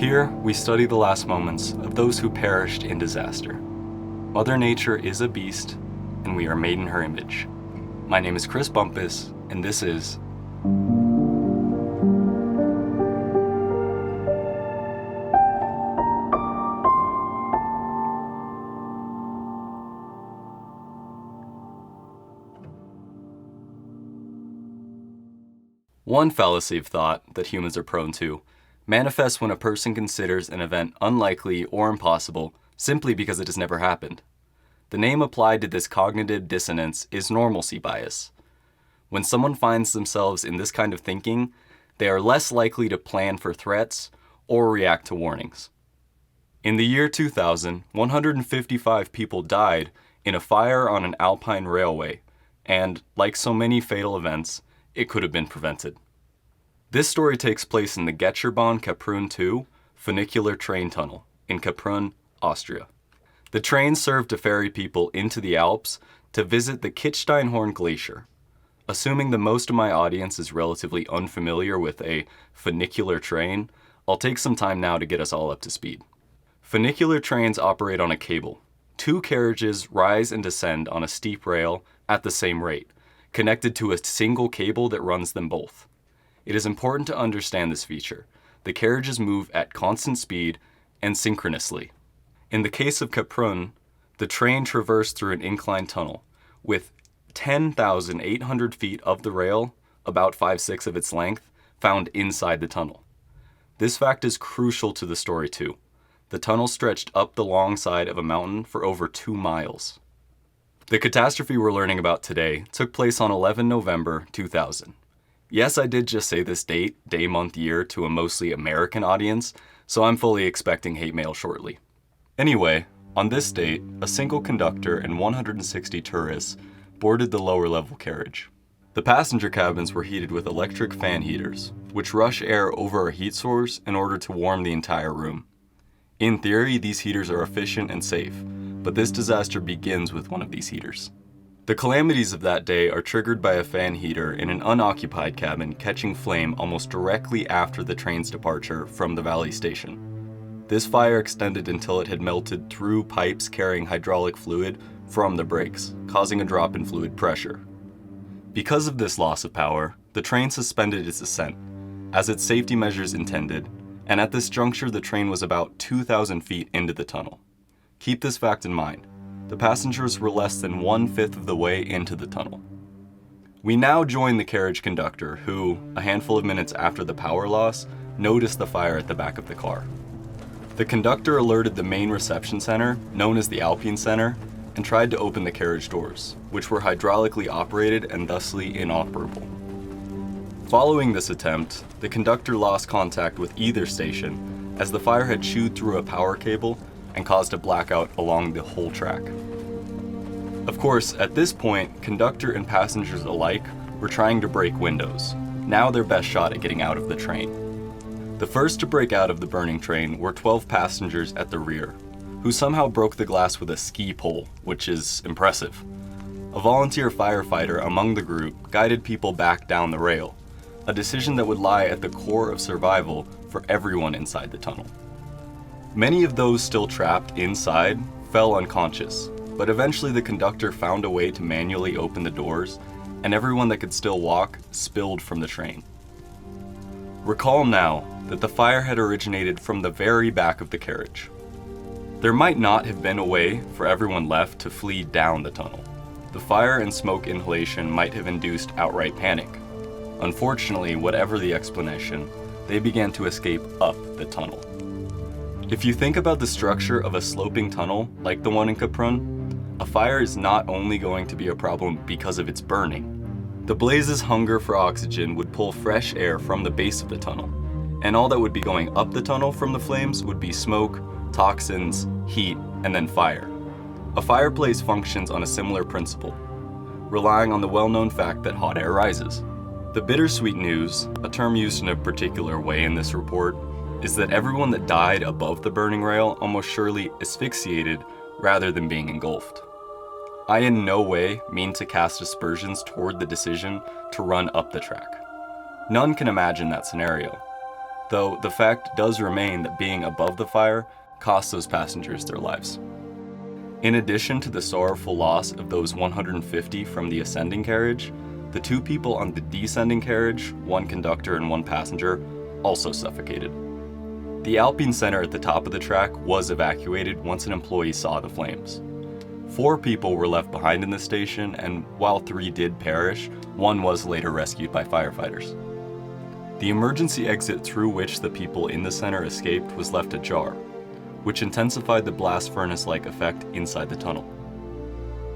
Here, we study the last moments of those who perished in disaster. Mother Nature is a beast, and we are made in her image. My name is Chris Bumpus, and this is One fallacy of thought that humans are prone to manifests when a person considers an event unlikely or impossible simply because it has never happened. The name applied to this cognitive dissonance is normalcy bias. When someone finds themselves in this kind of thinking, they are less likely to plan for threats or react to warnings. In the year 2000, 155 people died in a fire on an alpine railway, and, like so many fatal events, it could have been prevented. This story takes place in the Kaprun 2 funicular train tunnel in Kaprun, Austria. The train served to ferry people into the Alps to visit the Kitzsteinhorn glacier. Assuming that most of my audience is relatively unfamiliar with a funicular train, I'll take some time now to get us all up to speed. Funicular trains operate on a cable. Two carriages rise and descend on a steep rail at the same rate, connected to a single cable that runs them both. It is important to understand this feature. The carriages move at constant speed and synchronously. In the case of Kaprun, the train traversed through an inclined tunnel with 10,800 feet of the rail, about 5/6 of its length, found inside the tunnel. This fact is crucial to the story too. The tunnel stretched up the long side of a mountain for over 2 miles. The catastrophe we're learning about today took place on 11 November 2000. Yes, I did just say this date, day, month, year to a mostly American audience, so I'm fully expecting hate mail shortly. Anyway, on this date, a single conductor and 160 tourists boarded the lower level carriage. The passenger cabins were heated with electric fan heaters, which rush air over a heat source in order to warm the entire room. In theory, these heaters are efficient and safe, but this disaster begins with one of these heaters. The calamities of that day are triggered by a fan heater in an unoccupied cabin catching flame almost directly after the train's departure from the valley station. This fire extended until it had melted through pipes carrying hydraulic fluid from the brakes, causing a drop in fluid pressure. Because of this loss of power, the train suspended its ascent, as its safety measures intended, and at this juncture the train was about 2,000 feet into the tunnel. Keep this fact in mind. The passengers were less than 1/5 of the way into the tunnel. We now join the carriage conductor who, a handful of minutes after the power loss, noticed the fire at the back of the car. The conductor alerted the main reception center, known as the Alpine Center, and tried to open the carriage doors, which were hydraulically operated and thusly inoperable. Following this attempt, the conductor lost contact with either station as the fire had chewed through a power cable and caused a blackout along the whole track. Of course, at this point, conductor and passengers alike were trying to break windows, now their best shot at getting out of the train. The first to break out of the burning train were 12 passengers at the rear, who somehow broke the glass with a ski pole, which is impressive. A volunteer firefighter among the group guided people back down the rail, a decision that would lie at the core of survival for everyone inside the tunnel. Many of those still trapped inside fell unconscious, but eventually the conductor found a way to manually open the doors, and everyone that could still walk spilled from the train. Recall now that the fire had originated from the very back of the carriage. There might not have been a way for everyone left to flee down the tunnel. The fire and smoke inhalation might have induced outright panic. Unfortunately, whatever the explanation, they began to escape up the tunnel. If you think about the structure of a sloping tunnel like the one in Kaprun, a fire is not only going to be a problem because of its burning. The blaze's hunger for oxygen would pull fresh air from the base of the tunnel, and all that would be going up the tunnel from the flames would be smoke, toxins, heat, and then fire. A fireplace functions on a similar principle, relying on the well-known fact that hot air rises. The bittersweet news, a term used in a particular way in this report, is that everyone that died above the burning rail almost surely asphyxiated rather than being engulfed. I in no way mean to cast aspersions toward the decision to run up the track. None can imagine that scenario. though the fact does remain that being above the fire cost those passengers their lives. In addition to the sorrowful loss of those 150 from the ascending carriage, the 2 people on the descending carriage, 1 conductor and 1 passenger, also suffocated. The Alpine Center at the top of the track was evacuated once an employee saw the flames. 4 people were left behind in the station, and while 3 did perish, 1 was later rescued by firefighters. The emergency exit through which the people in the center escaped was left ajar, which intensified the blast furnace-like effect inside the tunnel.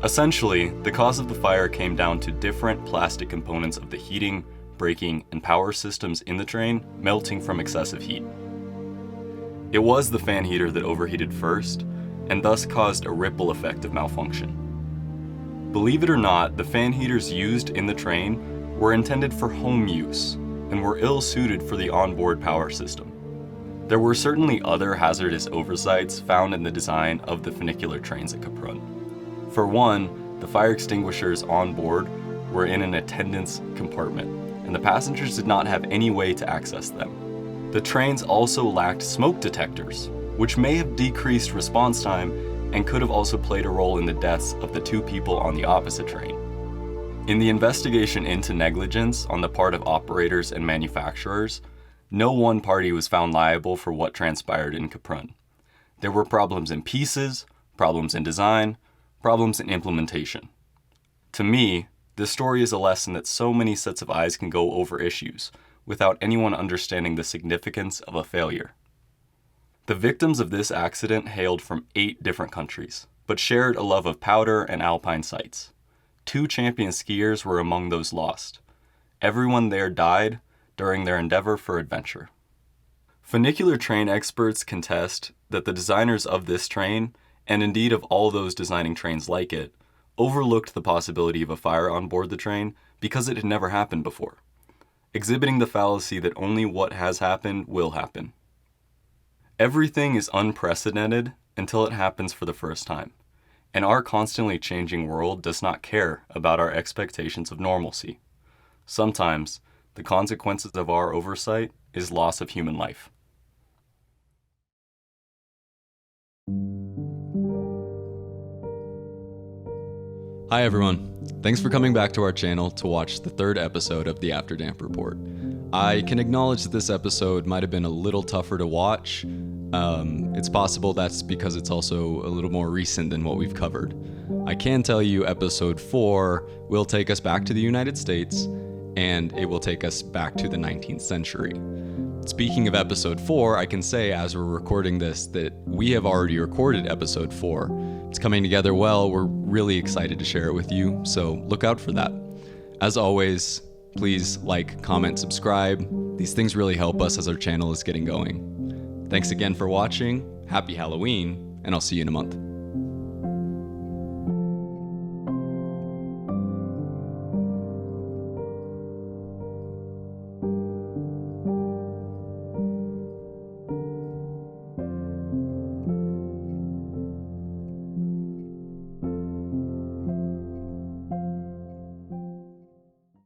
Essentially, the cause of the fire came down to different plastic components of the heating, braking, and power systems in the train melting from excessive heat. It was the fan heater that overheated first, and thus caused a ripple effect of malfunction. Believe it or not, the fan heaters used in the train were intended for home use and were ill-suited for the onboard power system. There were certainly other hazardous oversights found in the design of the funicular trains at Kaprun. For one, the fire extinguishers on board were in an attendance compartment, and the passengers did not have any way to access them. The trains also lacked smoke detectors, which may have decreased response time and could have also played a role in the deaths of the 2 people on the opposite train. In the investigation into negligence on the part of operators and manufacturers, no one party was found liable for what transpired in Kaprun. There were problems in pieces, problems in design, problems in implementation. To me, this story is a lesson that so many sets of eyes can go over issues without anyone understanding the significance of a failure. The victims of this accident hailed from 8 different countries, but shared a love of powder and alpine sights. 2 champion skiers were among those lost. Everyone there died during their endeavor for adventure. Funicular train experts contest that the designers of this train, and indeed of all those designing trains like it, overlooked the possibility of a fire on board the train because it had never happened before, exhibiting the fallacy that only what has happened will happen. Everything is unprecedented until it happens for the first time, and our constantly changing world does not care about our expectations of normalcy. Sometimes, the consequences of our oversight is loss of human life. Hi everyone, thanks for coming back to our channel to watch the 3rd episode of the Afterdamp Report. I can acknowledge that this episode might have been a little tougher to watch. It's possible that's because it's also a little more recent than what we've covered. I can tell you episode 4 will take us back to the United States, and it will take us back to the 19th century. Speaking of episode 4, I can say as we're recording this that we have already recorded episode 4. It's coming together well. We're really excited to share it with you, so look out for that. As always, please like, comment, subscribe. These things really help us as our channel is getting going. Thanks again for watching, happy Halloween, and I'll see you in a month.